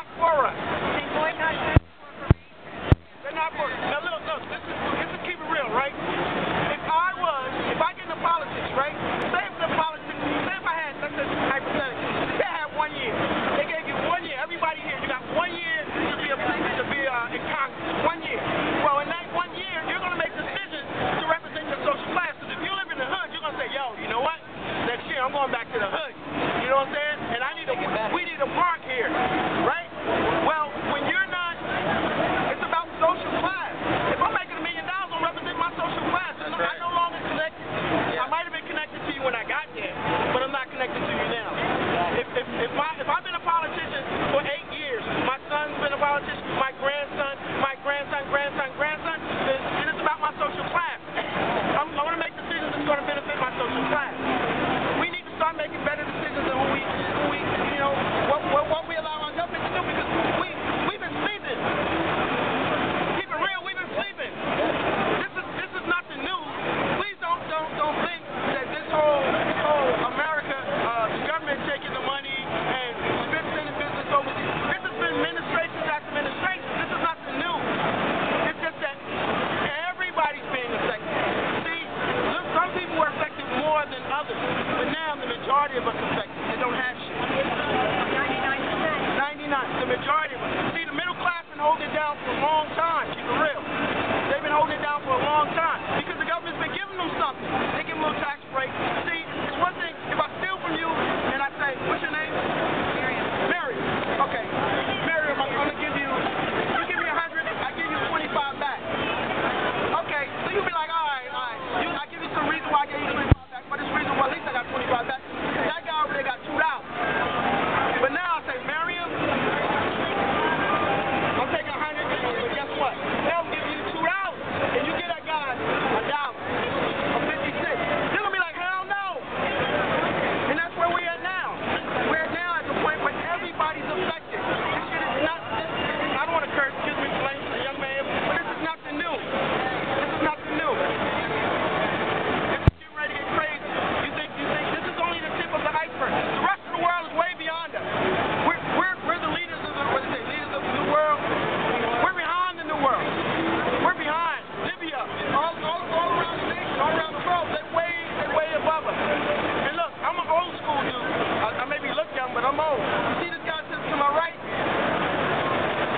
not for us. They boycott good corporations. They're not for us. Now look, this is keep it real, right? If I get into politics, right? Say if I had, let's say hypothetically, say I had 1 year. They gave you 1 year. Everybody here, you got 1 year to be in Congress. 1 year. Well, in that 1 year, you're going to make decisions to represent your social class. Because if you live in the hood, you're going to say, yo, you know what? Next year, I'm going back to the hood. You know what I'm saying? And we need a park here, right? Well, when you're not, it's about social class. If I'm making $1 million, I'm represent my social class. I'm no longer connected. I might have been connected to you when I got there, but I'm not connected to you now. If I've been a politician for 8 years, my son's been a politician, my grandson, then it's about my social class. I want to make decisions that's going to benefit my social class. We need to start making better decisions than what we allow our government to do, because we've been sleeping. Keep it real, we've been sleeping. This is nothing new. Please don't think that this whole America, the government taking the money and sending business overseas. This has been administration after administration. This is nothing new. It's just that everybody's being affected. See, look, some people were affected more than others, but now the majority of us are affected. They don't have shit. 99%. The majority of us. See, the middle class been holding it down for a long time. Keep it real. They've been holding it down for a long time because the government's been giving them something. They give them a little tax break. See, it's one thing if I steal from you and I say, what's your name? Miriam. Okay. Miriam, I'm going to give you 100, I give you 25 back. Okay, so you'll be like, all right. I give you some reason why I gave you 25 back, but it's reason why at least I got 25 back. That guy over there got $2. But now I say, Miriam, I'm taking 100, but guess what? They'll give you $2, and you get that guy $1 or 50 cents. You're going to be like, hell no. And that's where we're at now. We're now at the point where everybody's affected. This shit is not, I don't want to curse, excuse me for language, a young man, but this is nothing new. This is nothing new. This is getting ready to get crazy. You think this is only the tip of the iceberg. The rest of the world is way beyond us. We're the leaders of leaders of the new world. We're behind the new world. We're behind. Libya, all around the nation, all around the world, they're way above us. And look, I'm an old school dude. I maybe look young, but I'm old. You see this guy to my right?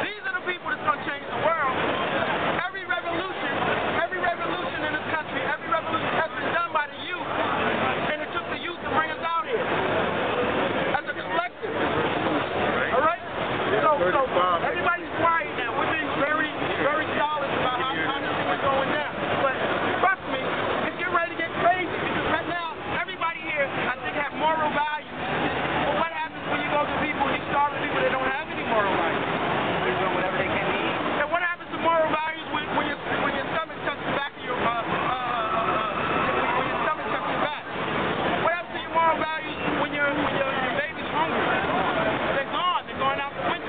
These are the people that's going to change the world. Every revolution in this country, every revolution has been done by the youth. And it took the youth to bring us out here. As a collective. All right? So everybody's quiet now. We're being very, very solid about how this thing is going down. But trust me, it's getting ready to get crazy because right now, everybody here, I think, have moral values. But what happens when you go to people and you starve people that don't have any moral values? They're doing whatever they can eat. And what happens to moral values when your stomach touches the back of your when your stomach touches your back? What happens to your moral values when your baby's hungry? They're gone. They're going out the window.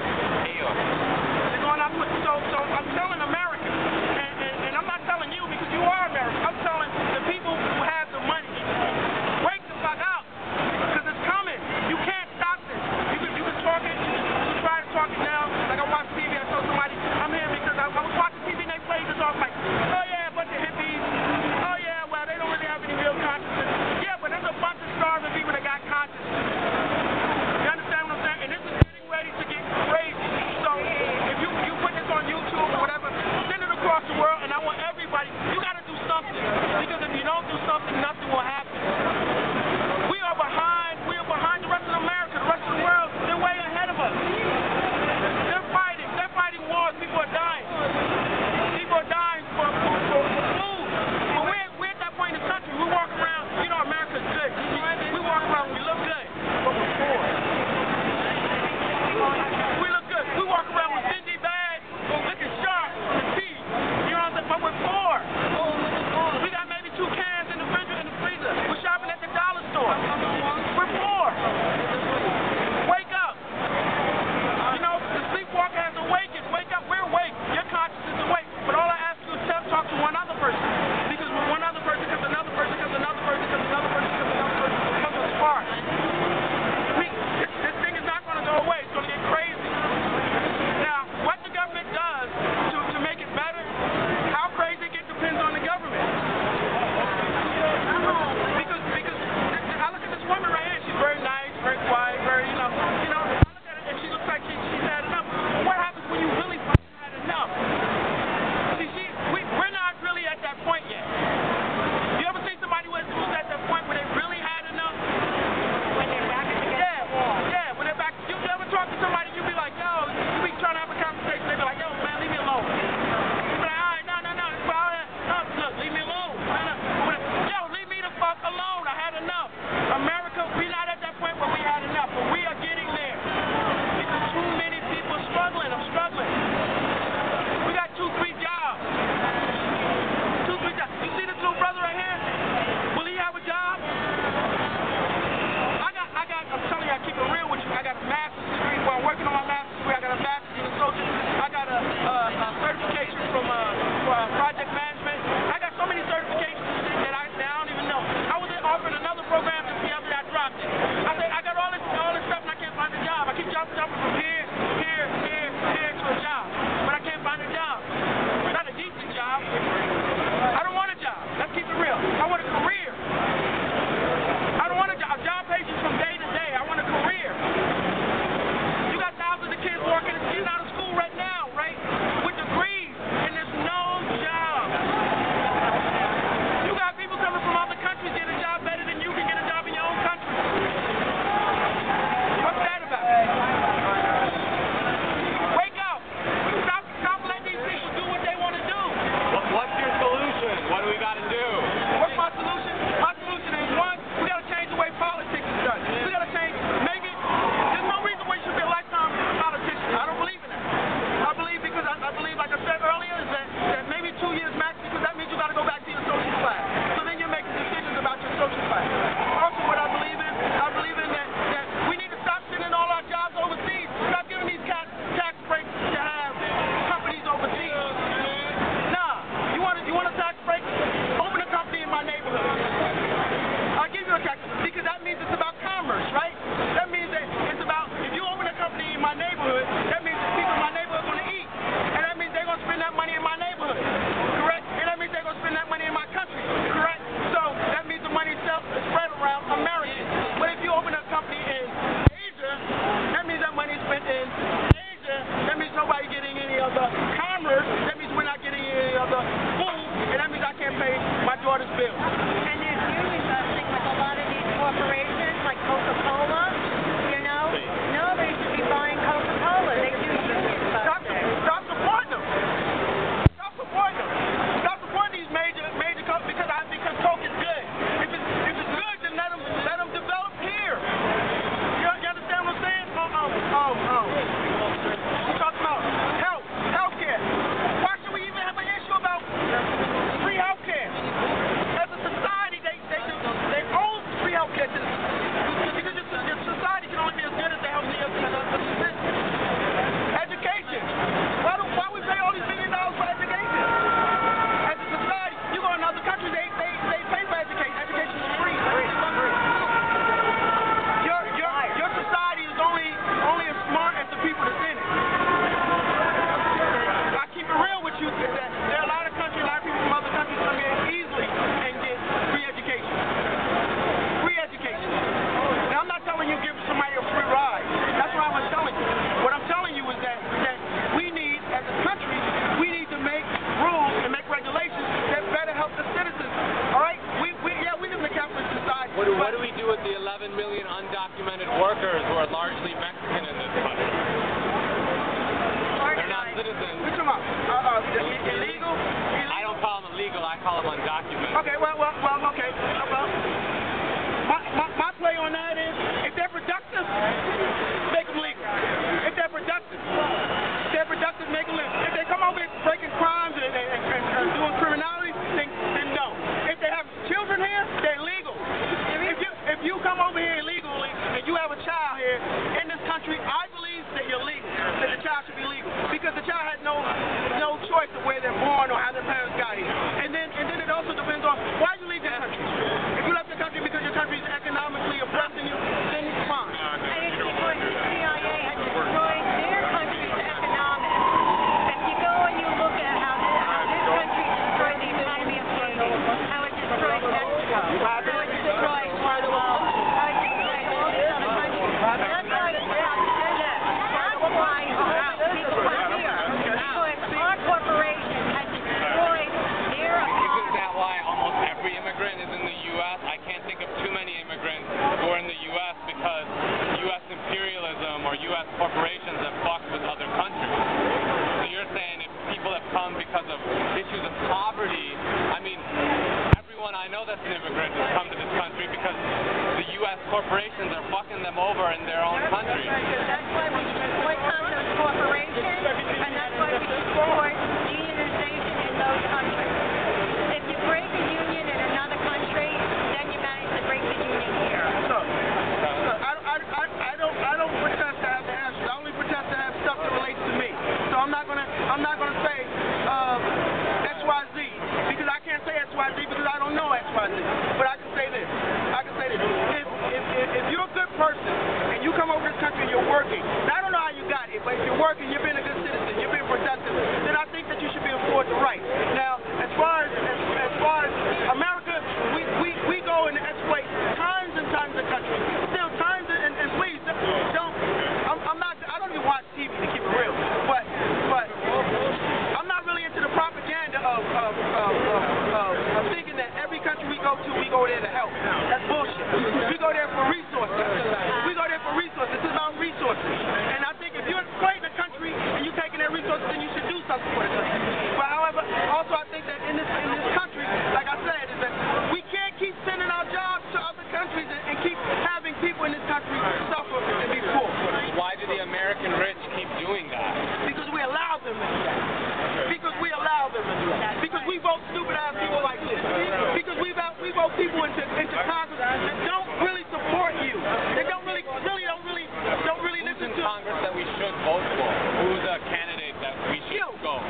should vote for? Who's a candidate that we should go?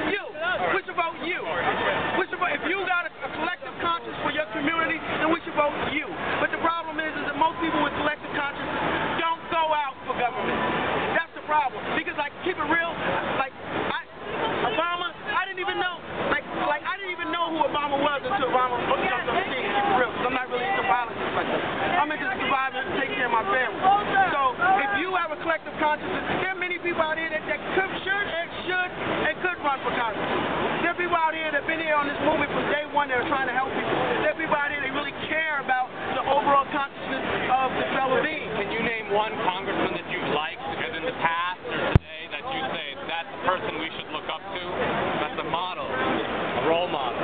You. We should vote you. If you got a collective conscience for your community, then we should vote you. But the problem is that most people with collective consciences don't go out for government. That's the problem. Because, like, keep it real, like, Obama, I didn't even know, I didn't even know who Obama was until Obama jumped on the scene. Keep it real, because I'm not really into politics like that. I'm into surviving and taking care of my family. So, if you have a collective conscience, there are many people out here that should and could run for Congress. There are people out here that have been here on this movement from day one that are trying to help people. There are people out here that really care about the overall consciousness of the fellow being. Can you name one congressman that you've liked in the past or today that you say that's the person we should look up to? That's a model, a role model.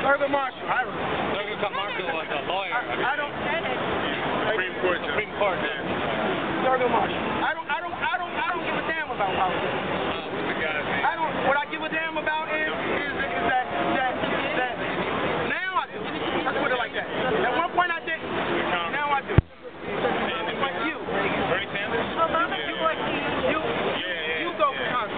Thurgood Marshall. Thurgood Marshall was a lawyer. I don't. Supreme Court. Thurgood Marshall. I don't give a damn about politics. What I give a damn about is that now I do. Let's put it like that. At one point I didn't. Now I do. But you. Bernie Sanders? You go for Congress.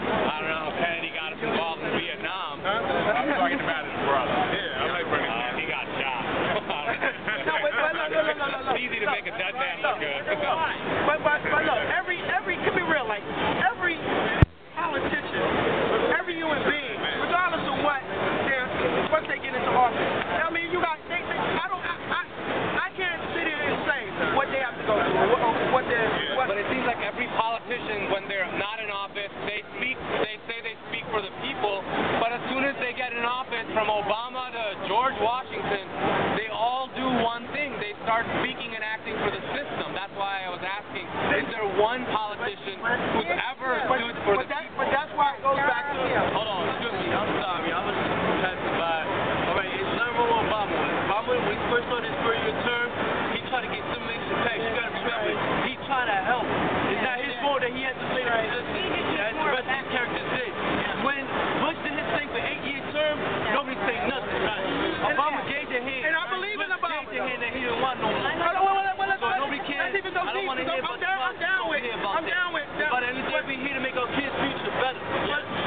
I don't know. Kennedy got us involved in Vietnam. I'm talking about his brother. Yeah, I like Bernie Sanders. He got shot. No. It's easy to make a dead man look good. But look, every can be real, like every politician, every human being, regardless of once they get into office. I mean, you got I can't sit here and say what they have to go through, But it seems like every politician, when they're not in office, they say they speak for the people, but as soon as they get in office, from Obama to George Washington, they all do one thing. They start speaking and acting for the system. That's why I was asking, is there one politician who's ever stood for the people? But that's why it goes back to... Hold on, excuse me, I'm sorry. I'm going to testify. All right, it's nothing wrong with Obama. Obama, when he first started his 3-year term, he tried to get some niggas to pay. You got to remember, he tried to help. It's not his fault that he had to play the position as the rest of his characters did. When Bush did his thing for 8-year term, nobody said nothing. Obama gave the hand. And I believe in Obama. Gave the hand that he didn't want no more. So nobody cares. I don't want to hear about I'm down with that. But at the end of the day, we're here to make our kids' future better.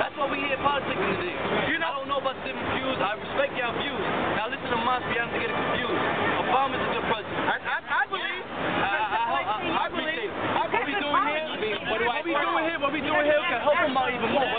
That's why we're here politicking today. I don't know about different views. I respect your views. Now listen to mine, so you have to get it confused. Obama's a good president. I believe. I believe. What we doing here can help him out even more.